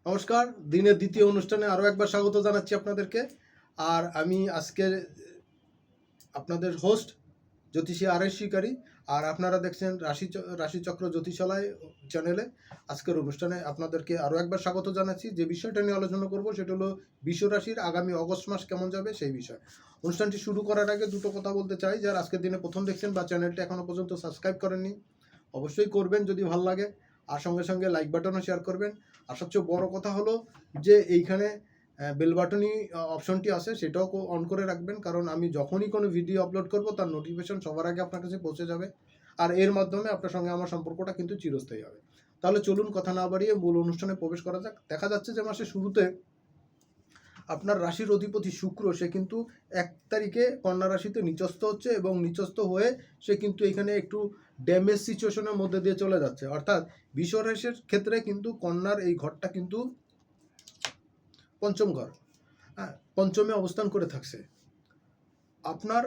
নমস্কার, দিনের দ্বিতীয় অনুষ্ঠানে আরও একবার স্বাগত জানাচ্ছি আপনাদেরকে। আর আমি আজকে আপনাদের হোস্ট জ্যোতিষী আর.এস. শিকারী। আর আপনারা দেখছেন রাশিচক্র জ্যোতিষালয় চ্যানেলে। আজকের অনুষ্ঠানে আপনাদেরকে আরও একবার স্বাগত জানাচ্ছি। যে বিষয়টা নিয়ে আলোচনা করব সেটা হলো বৃষ রাশির আগামী অগস্ট মাস কেমন যাবে সেই বিষয়। অনুষ্ঠানটি শুরু করার আগে দুটো কথা বলতে চাই। যারা আজকের দিনে প্রথম দেখছেন বা চ্যানেলটা এখনও পর্যন্ত সাবস্ক্রাইব করেননি, অবশ্যই করবেন যদি ভালো লাগে। আর সঙ্গে সঙ্গে লাইক বাটনও শেয়ার করবেন। আর সবচেয়ে বড় কথা হলো যে এইখানে বেল বাটনই অপশনটি আছে, সেটাও অন করে রাখবেন, কারণ আমি যখনই কোনো ভিডিও আপলোড করব তার নোটিফিকেশন সবার আগে আপনার কাছে পৌঁছে যাবে। আর এর মাধ্যমে আপনার সঙ্গে আমার সম্পর্কটা কিন্তু চিরস্থায়ী হবে। তাহলে চলুন কথা না বাড়িয়ে মূল অনুষ্ঠানে প্রবেশ করা যাক। দেখা যাচ্ছে যে মাসের শুরুতে আপনার রাশির অধিপতি শুক্র সে কিন্তু 1 তারিখে কন্যা রাশিতে নিচস্থ হচ্ছে, এবং নিচস্থ হয়ে সে কিন্তু এখানে একটু ড্যামেজ সিচুয়েশনের মধ্যে দিয়ে চলে যাচ্ছে। অর্থাৎ বৃষ রাশির ক্ষেত্রে কিন্তু কন্যার এই ঘরটা কিন্তু পঞ্চম ঘর, হ্যাঁ, পঞ্চমে অবস্থান করে থাকছে। আপনার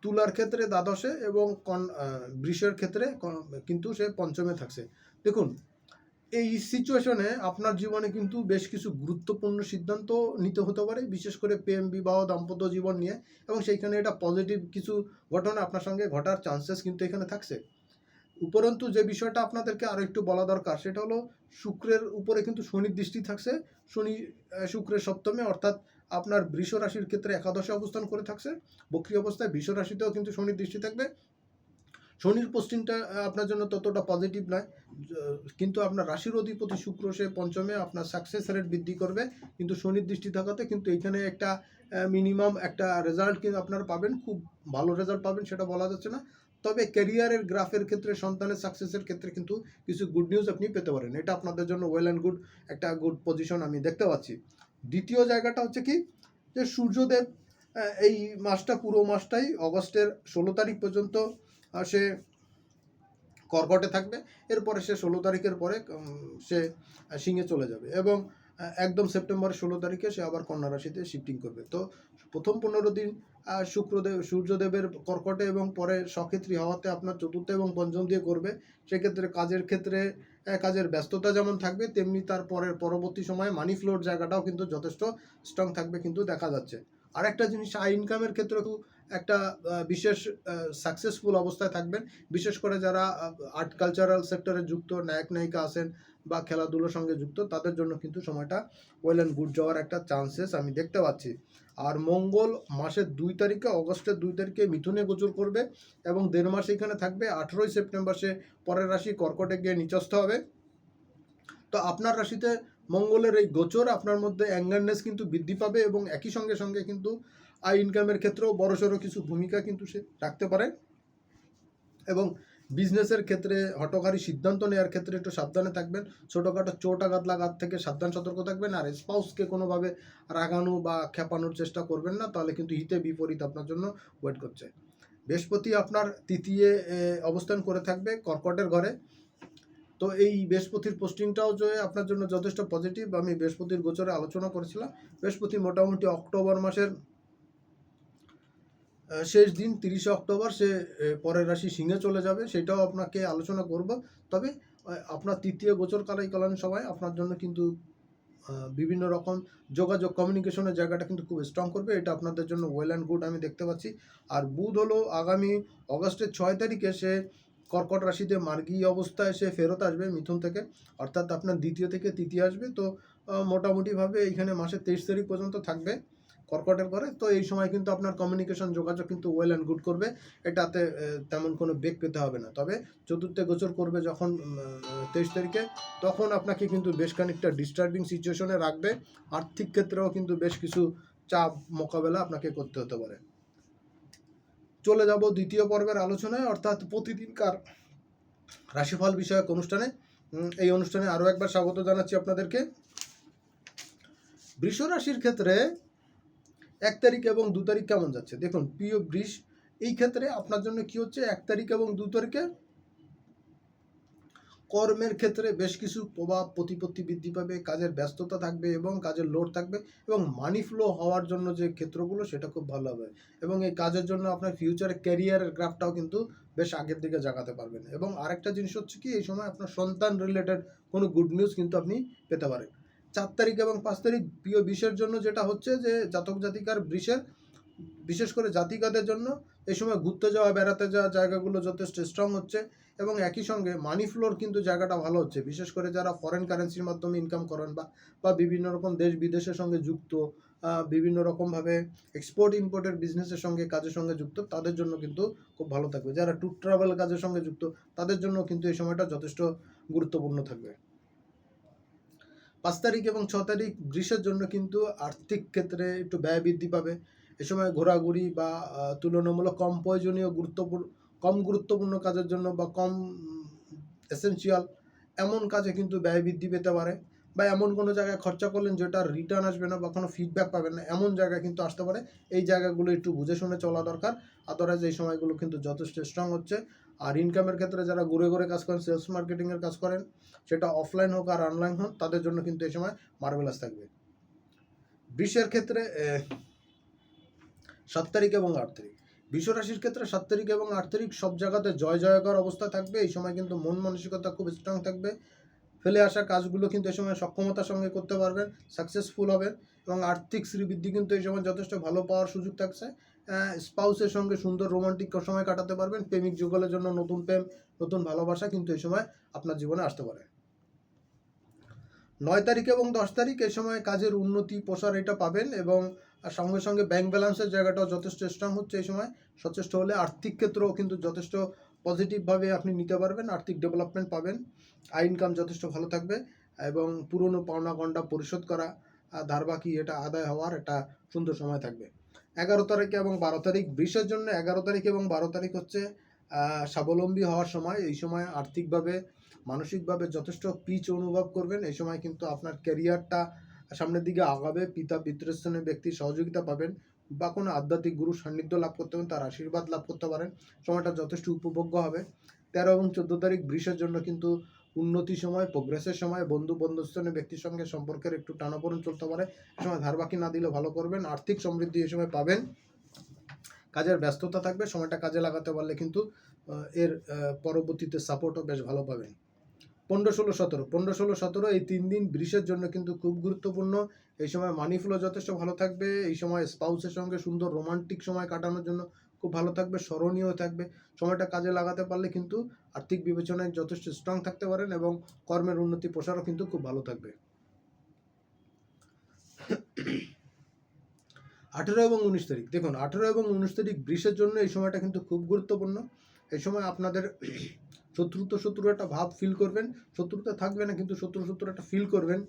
তুলার ক্ষেত্রে দ্বাদশে এবং বৃষের ক্ষেত্রে কিন্তু সে পঞ্চমে থাকছে। দেখুন, এই সিচুয়েশনে আপনার জীবনে কিন্তু বেশ কিছু গুরুত্বপূর্ণ সিদ্ধান্ত নিতে হতে পারে, বিশেষ করে প্রেম, বিবাহ, দাম্পত্য জীবন নিয়ে, এবং সেইখানে এটা পজিটিভ কিছু ঘটনা আপনার সঙ্গে ঘটার চান্সেস কিন্তু এখানে থাকছে। উপরন্তু যে বিষয়টা আপনাদেরকে আরও একটু বলা দরকার সেটা হলো শুক্রের উপরে কিন্তু শনির দৃষ্টি থাকছে। শনি শুক্রের সপ্তমে, অর্থাৎ আপনার বৃষ রাশির ক্ষেত্রে একাদশে অবস্থান করে থাকছে। বক্রী অবস্থায় বৃষ রাশিতেও কিন্তু শনির দৃষ্টি থাকবে। শনির পোস্টিংটা আপনার জন্য ততটা পজিটিভ নয়, কিন্তু আপনার রাশির অধিপতি শুক্র সে পঞ্চমে আপনার সাকসেস রেট বৃদ্ধি করবে। কিন্তু শনির দৃষ্টি থাকাতে কিন্তু এখানে একটা মিনিমাম একটা রেজাল্ট কিন্তু আপনারা পাবেন, খুব ভালো রেজাল্ট পাবেন সেটা বলা যাচ্ছে না। তবে ক্যারিয়ারের গ্রাফের ক্ষেত্রে, সন্তানের সাকসেসের ক্ষেত্রে কিন্তু কিছু গুড নিউজ আপনি পেতে পারেন। এটা আপনাদের জন্য ওয়েল অ্যান্ড গুড একটা গুড পজিশন আমি দেখতে পাচ্ছি। দ্বিতীয় জায়গাটা হচ্ছে কি, যে সূর্যদেব এই মাসটা, পুরো মাসটাই অগস্টের 16 তারিখ পর্যন্ত সে কর্কটে থাকবে। এরপরে সে 16 তারিখের পরে সে সিংহে চলে যাবে, এবং একদম সেপ্টেম্বরের 16 তারিখে সে আবার কন্যা রাশিতে শিফটিং করবে। তো প্রথম 15 দিন সূর্যদেবের কর্কটে, এবং পরে সক্ষেত্রী হওয়াতে আপনার চতুর্থ এবং পঞ্চম দিয়ে করবে। সেক্ষেত্রে কাজের ক্ষেত্রে কাজের ব্যস্ততা যেমন থাকবে, তেমনি তার পরবর্তী সময়ে মানি ফ্লোর জায়গাটাও কিন্তু যথেষ্ট স্ট্রং থাকবে কিন্তু দেখা যাচ্ছে। আরেকটা জিনিস, আয় ইনকামের ক্ষেত্রে একটা বিশেষ সাকসেসফুল অবস্থায় থাকবেন। বিশেষ করে যারা আর্ট কালচারাল সেক্টরে যুক্ত, নায়ক নায়িকা আছেন বা খেলাধুলোর সঙ্গে যুক্ত, তাদের জন্য কিন্তু সময়টা ওয়েল অ্যান্ড গুড যাওয়ার একটা চান্সেস আমি দেখতে পাচ্ছি। আর মঙ্গল মাসের 2 তারিখে, অগস্টের 2 তারিখে মিথুনে গোচর করবে, এবং 1.5 মাস এখানে থাকবে। 18ই সেপ্টেম্বর সে পরের রাশি কর্কটে গিয়ে নিচস্থ হবে। তো আপনার রাশিতে মঙ্গলের এই গোচর আপনার মধ্যে অ্যাঙ্গারনেস কিন্তু বৃদ্ধি পাবে, এবং একই সঙ্গে সঙ্গে কিন্তু আয় ইনকামের ক্ষেত্রেও বড়সড় কিছু ভূমিকা কিন্তু সে রাখতে পারে। এবং বিজনেসের ক্ষেত্রে হঠকারী সিদ্ধান্ত নেওয়ার ক্ষেত্রে একটু সাবধানে থাকবেন। ছোটোখাটো চোট আঘাত লাগার থেকে সাবধান সতর্ক থাকবেন। আর স্পাউসকে কোনোভাবে রাগানো বা খেপানোর চেষ্টা করবেন না, তাহলে কিন্তু হিতে বিপরীত আপনার জন্য ওয়েট করছে। বৃহস্পতি আপনার তৃতীয় অবস্থান করে থাকবে কর্কটের ঘরে। তো এই বৃহস্পতির পোস্টিংটাও যে আপনার জন্য যথেষ্ট পজিটিভ। আমি বৃহস্পতির গোচরে আলোচনা করেছিলাম। বৃহস্পতি মোটামুটি অক্টোবর মাসের শেষ দিন 30শে অক্টোবর সে পরের রাশি সিংহে চলে যাবে, সেটাও আপনাকে আলোচনা করব। তবে আপনার তৃতীয় গোচরকালীন সময় আপনার জন্য কিন্তু বিভিন্ন রকম যোগাযোগ, কমিউনিকেশনের জায়গাটা কিন্তু খুব স্ট্রং করবে। এটা আপনাদের জন্য ওয়েল অ্যান্ড গুড আমি দেখতে পাচ্ছি। আর বুধ হলো আগামী অগস্টের 6 তারিখে সে কর্কট রাশিতে মার্গী অবস্থায় সে ফেরত আসবে মিথুন থেকে, অর্থাৎ আপনার দ্বিতীয় থেকে তৃতীয় আসবে। তো মোটামুটিভাবে এইখানে মাসের 23 তারিখ পর্যন্ত থাকবে কর্কটের ঘরে। তো এই সময় কিন্তু আপনার কমিউনিকেশন, যোগাযোগ কিন্তু ওয়েল অ্যান্ড গুড করবে। এটাতে তেমন কোনো বেগ পেতে হবে না। তবে চতুর্থে গোচর করবে যখন 23 তারিখে, তখন আপনাকে কিন্তু বেশ খানিকটা ডিস্টার্বিং সিচুয়েশনে রাখবে। আর্থিক ক্ষেত্রেও কিন্তু বেশ কিছু চাপ মোকাবেলা আপনাকে করতে হতে পারে। চলে যাব দ্বিতীয় পর্বের আলোচনায়, অর্থাৎ প্রতিদিনকার রাশিফল বিষয়ক অনুষ্ঠানে। এই অনুষ্ঠানে আরও একবার স্বাগত জানাচ্ছি আপনাদেরকে। বৃষ রাশির ক্ষেত্রে 1 তারিখ এবং 2 তারিখ কেমন যাচ্ছে দেখুন। প্রিয় বৃষ, এই ক্ষেত্রে আপনার জন্য কি হচ্ছে, 1 তারিখ এবং 2 তারিখে কর্মের ক্ষেত্রে বেশ কিছু প্রভাব প্রতিপত্তি বৃদ্ধি পাবে, কাজের ব্যস্ততা থাকবে এবং কাজের লোড থাকবে, এবং মানি ফ্লো হওয়ার জন্য যে ক্ষেত্রগুলো সেটা খুব ভালো হবে, এবং এই কাজের জন্য আপনার ফিউচারে ক্যারিয়ারের গ্রাফটাও কিন্তু বেশ আগের দিকে জাগাতে পারবেন। এবং আরেকটা জিনিস হচ্ছে কি, এই সময় আপনার সন্তান রিলেটেড কোনো গুড নিউজ কিন্তু আপনি পেতে পারেন। 4 তারিখ এবং 5 তারিখ প্রিয় বৃষের জন্য যেটা হচ্ছে যে জাতক জাতিকার বৃষের, বিশেষ করে জাতিকাদের জন্য এই সময় ঘুরতে যাওয়া বেড়াতে যাওয়া জায়গাগুলো যথেষ্ট স্ট্রং হচ্ছে, এবং একই সঙ্গে মানি ফ্লোর কিন্তু জায়গাটা ভালো হচ্ছে, বিশেষ করে যারা ফরেন কারেন্সির মাধ্যমে ইনকাম করেন বা বিভিন্ন রকম দেশ বিদেশের সঙ্গে যুক্ত, বিভিন্ন রকমভাবে এক্সপোর্ট ইম্পোর্টের বিজনেসের সঙ্গে কাজের সঙ্গে যুক্ত, তাদের জন্য কিন্তু খুব ভালো থাকবে। যারা ট্যুর ট্রাভেল কাজের সঙ্গে যুক্ত, তাদের জন্য কিন্তু এই সময়টা যথেষ্ট গুরুত্বপূর্ণ থাকবে। 5 তারিখ এবং 6 তারিখ বৃষের জন্য কিন্তু আর্থিক ক্ষেত্রে একটু ব্যয় বৃদ্ধি পাবে। এ সময় ঘোরাঘুরি বা তুলনামূলক কম গুরুত্বপূর্ণ কাজের জন্য বা কম এসেনশিয়াল এমন কাজে কিন্তু ব্যয় বৃদ্ধি পেতে পারে, বা এমন কোনো জায়গায় খরচা করলেন যেটার রিটার্ন আসবে না বা কোনো ফিডব্যাক পাবেন না, এমন জায়গায় কিন্তু আসতে পারে। এই জায়গাগুলো একটু বুঝে শুনে চলা দরকার। আদারওয়াইজ এই সময়গুলো কিন্তু যথেষ্ট স্ট্রং হচ্ছে। আর ইনকামের ক্ষেত্রে যারা ঘুরে ঘুরে কাজ করেন, সেলস মার্কেটিংয়ের কাজ করেন, সেটা অফলাইন হোক আর অনলাইন হোক, তাদের জন্য কিন্তু এই সময় মার্ভেলাস থাকবে। বৃষের ক্ষেত্রে 7 তারিখ এবং 8 তারিখ, বৃষ রাশির ক্ষেত্রে 7 তারিখ এবং 8 তারিখ সব জায়গাতে জয় জয়কার অবস্থা থাকবে। এই সময় কিন্তু মন মানসিকতা খুব স্ট্রং থাকবে। ফেলে আসা কাজগুলো কিন্তু এই সময় সক্ষমতার সঙ্গে করতে পারবেন, সাকসেসফুল হবেন, এবং আর্থিক শ্রীবৃদ্ধি কিন্তু এই সময় যথেষ্ট ভালো পাওয়ার সুযোগ থাকছে। স্পাউসের সঙ্গে সুন্দর রোমান্টিক সময় কাটাতে পারবেন। প্রেমিক যুগলের জন্য নতুন প্রেম, নতুন ভালোবাসা কিন্তু এই সময় আপনার জীবনে আসতে পারে। 9 তারিখ এবং 10 তারিখ এই সময় কাজের উন্নতি প্রসার এটা পাবেন, এবং সঙ্গে সঙ্গে ব্যাংক ব্যালেন্সের জায়গাটাও যথেষ্ট স্ট্রং হচ্ছে। এই সময় সচেষ্ট হলে আর্থিক ক্ষেত্রেও কিন্তু যথেষ্ট পজিটিভভাবে আপনি নিতে পারবেন, আর্থিক ডেভেলপমেন্ট পাবেন, আয় ইনকাম যথেষ্ট ভালো থাকবে, এবং পুরনো পাওনা গন্ডা পরিশোধ করা, ধার বাকি এটা আদায় হওয়ার একটা সুন্দর সময় থাকবে। 11 তারিখ এবং 12 তারিখ বৃষের জন্য 11 তারিখ এবং 12 তারিখ হচ্ছে স্বাবলম্বী হওয়ার সময়। এই সময় আর্থিকভাবে মানসিকভাবে যথেষ্ট পিচ অনুভব করবেন। এই সময় কিন্তু আপনার ক্যারিয়ারটা সামনের দিকে আগাবে, পিতা পিতৃস্থানীয় ব্যক্তির সহযোগিতা পাবেন, বা কোনো আধ্যাত্মিক গুরুর সান্নিধ্য লাভ করতে পারেন, তার আশীর্বাদ লাভ করতে পারেন। সময়টা যথেষ্ট উপভোগ্য হবে। 13 এবং 14 তারিখ বৃষের জন্য কিন্তু উন্নতি সময়, প্রোগ্রেসের সময়, বন্ধুস্থানীয় ব্যক্তির সঙ্গে সম্পর্কের একটু টানাপোড়েন চলতে পারে। এই সময় ধার বাকি না দিলে ভালো করবেন, আর্থিক সমৃদ্ধি এই সময় পাবেন। কাজের ব্যস্ততা থাকবে, সময়টা কাজে লাগাতে পারলে কিন্তু এর পরবর্তীতে সাপোর্টও বেশ ভালো পাবেন। 15, 16, 17, 15, 16, 17 এই 3 দিন বৃষের জন্য কিন্তু খুব গুরুত্বপূর্ণ। এই সময় মানি ফ্লো যথেষ্ট ভালো থাকবে। এই সময় স্পাউসের সঙ্গে সুন্দর রোমান্টিক সময় কাটানোর জন্য খুব ভালো থাকবে, স্মরণীয় থাকবে। সময়টা কাজে লাগাতে পারলে কিন্তু আর্থিক বিবেচনায় যথেষ্ট স্ট্রং থাকতে পারেন, এবং কর্মের উন্নতি প্রসারও কিন্তু খুব ভালো থাকবে। 18 এবং 19 তারিখ, দেখুন 18 এবং 19 তারিখ বৃষের জন্য এই সময়টা কিন্তু খুব গুরুত্বপূর্ণ। এই সময় আপনাদের শত্রু একটা ভাব ফিল করবেন, শত্রুতা থাকবে না কিন্তু শত্রু একটা ফিল করবেন।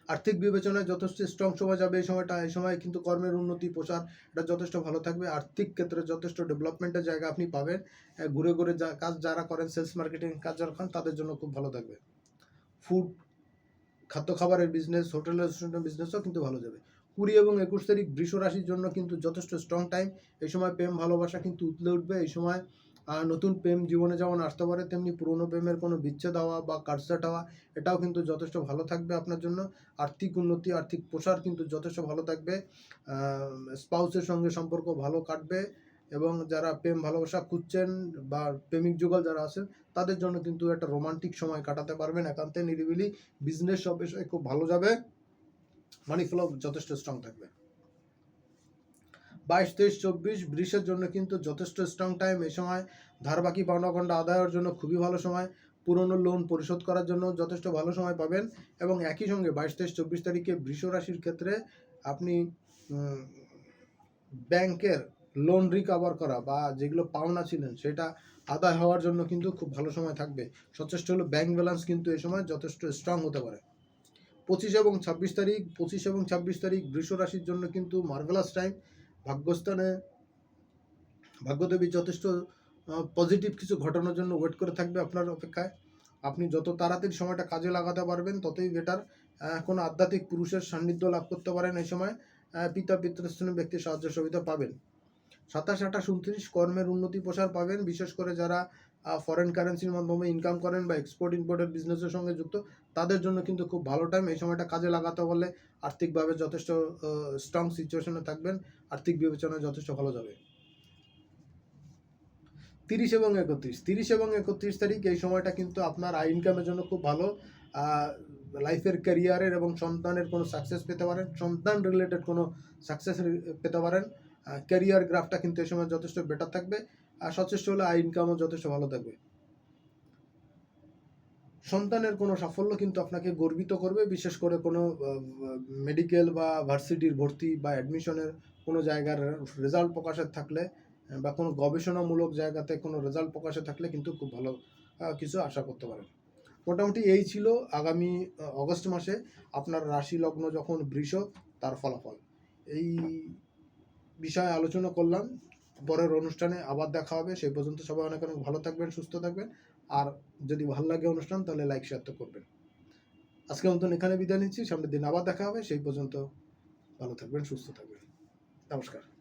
আর্থিক বিবেচনায় যথেষ্ট স্ট্রং সময় যাবে এই সময়টা। এই সময় কিন্তু কর্মের উন্নতি প্রসার এটা যথেষ্ট ভালো থাকবে। আর্থিক ক্ষেত্রে যথেষ্ট ডেভেলপমেন্টের জায়গা আপনি পাবেন। ঘুরে ঘুরে কাজ যারা করেন, সেলস মার্কেটিং কাজ যারা করেন, তাদের জন্য খুব ভালো থাকবে। ফুড, খাদ্য খাবারের বিজনেস, হোটেল রেস্টুরেন্টের বিজনেসও কিন্তু ভালো যাবে। 20 এবং 21 তারিখ বৃষ রাশির জন্য কিন্তু যথেষ্ট স্ট্রং টাইম। এই সময় প্রেম ভালোবাসা কিন্তু উতলে উঠবে। এই সময় নতুন প্রেম জীবনে যেমন আসতে পারে, তেমনি পুরনো প্রেমের কোনো বিচ্ছেদ হওয়া বা কাটছাঁট হওয়া এটাও কিন্তু যথেষ্ট ভালো থাকবে আপনার জন্য। আর্থিক উন্নতি, আর্থিক প্রসার কিন্তু যথেষ্ট ভালো থাকবে। স্পাউসের সঙ্গে সম্পর্ক ভালো কাটবে, এবং যারা প্রেম ভালোবাসা খুঁজছেন বা প্রেমিক যুগল যারা আছেন, তাদের জন্য কিন্তু একটা রোমান্টিক সময় কাটাতে পারবেন একান্তে নিরিবিলি। বিজনেস সব বিষয়ে খুব ভালো যাবে, মানি ফ্লো যথেষ্ট স্ট্রং থাকবে। 22, 23, 24 বৃষের জন্য কিন্তু যথেষ্ট স্ট্রং টাইম। এই সময় ধার বাকি পাওনা গন্ডা আদায়ের জন্য খুবই ভালো সময়, পুরনো লোন পরিশোধ করার জন্য যথেষ্ট ভালো সময় পাবেন। এবং একই সঙ্গে 22, 23, 24 তারিখে বৃষ রাশির ক্ষেত্রে আপনি ব্যাংকের লোন রিকভার করা বা যেগুলো পাওনা ছিলেন সেটা আদায় হওয়ার জন্য কিন্তু খুব ভালো সময় থাকবে। সচেষ্ট হলো ব্যাংক ব্যালেন্স কিন্তু এই সময় যথেষ্ট স্ট্রং হতে পারে। 25 এবং 26 তারিখ, 25 এবং 26 তারিখ বৃষ রাশির জন্য কিন্তু মার্ভেলাস টাইম। ভাগ্যস্থানে ভাগ্যদেবী যথেষ্ট পজিটিভ কিছু ঘটনার জন্য ওয়েট করে থাকবে আপনার অপেক্ষায়। আপনি যত তাড়াতাড়ি সময়টা কাজে লাগাতে পারবেন ততই বেটার। কোনো আধ্যাত্মিক পুরুষের সান্নিধ্য লাভ করতে পারেন এই সময়। পিতা পিতৃস্থানীয় ব্যক্তির সাহায্য সুবিধা পাবেন। 27, 28, 29 কর্মের উন্নতি প্রসার পাবেন, বিশেষ করে যারা ফরেন কারেন্সির মাধ্যমে ইনকাম করেন বা এক্সপোর্ট ইম্পোর্টের বিজনেসের সঙ্গে যুক্ত, তাদের জন্য কিন্তু খুব ভালো টাইম। এই সময়টা কাজে লাগাতে পারলে আর্থিকভাবে যথেষ্ট স্ট্রং সিচুয়েশনে থাকবেন, আর্থিক বিবেচনায় যথেষ্ট ভালো যাবে। 30 এবং 31 তারিখ এই সময়টা কিন্তু আপনার আয় ইনকামের জন্য খুব ভালো। লাইফের ক্যারিয়ারের এবং সন্তানের কোনো সাকসেস পেতে পারেন, সন্তান রিলেটেড কোনো সাকসেস পেতে পারেন। ক্যারিয়ার গ্রাফটা কিন্তু এই সময় যথেষ্ট বেটার থাকবে, আর সচেষ্ট হলে আয় ইনকামও যথেষ্ট ভালো থাকবে। সন্তানের কোনো সাফল্য কিন্তু আপনাকে গর্বিত করবে, বিশেষ করে কোনো মেডিকেল বা ভার্সিটির ভর্তি বা অ্যাডমিশনের কোনো জায়গার রেজাল্ট প্রকাশের থাকলে, বা কোনো গবেষণামূলক জায়গাতে কোনো রেজাল্ট প্রকাশে থাকলে কিন্তু খুব ভালো কিছু আশা করতে পারেন। মোটামুটি এই ছিল আগামী অগস্ট মাসে আপনার রাশি লগ্ন যখন বৃষ, তার ফলাফল। এই বিষয়ে আলোচনা করলাম। পরের অনুষ্ঠানে আবার দেখা হবে। সেই পর্যন্ত সবাই অনেক অনেক ভালো থাকবেন, সুস্থ থাকবেন। আর যদি ভালো লাগে অনুষ্ঠান তাহলে লাইক শেয়ার তো করবেন। আজকের মতন এখানে বিদায় নিচ্ছি, সামনের দিন আবার দেখা হবে। সেই পর্যন্ত ভালো থাকবেন, সুস্থ থাকবেন। নমস্কার।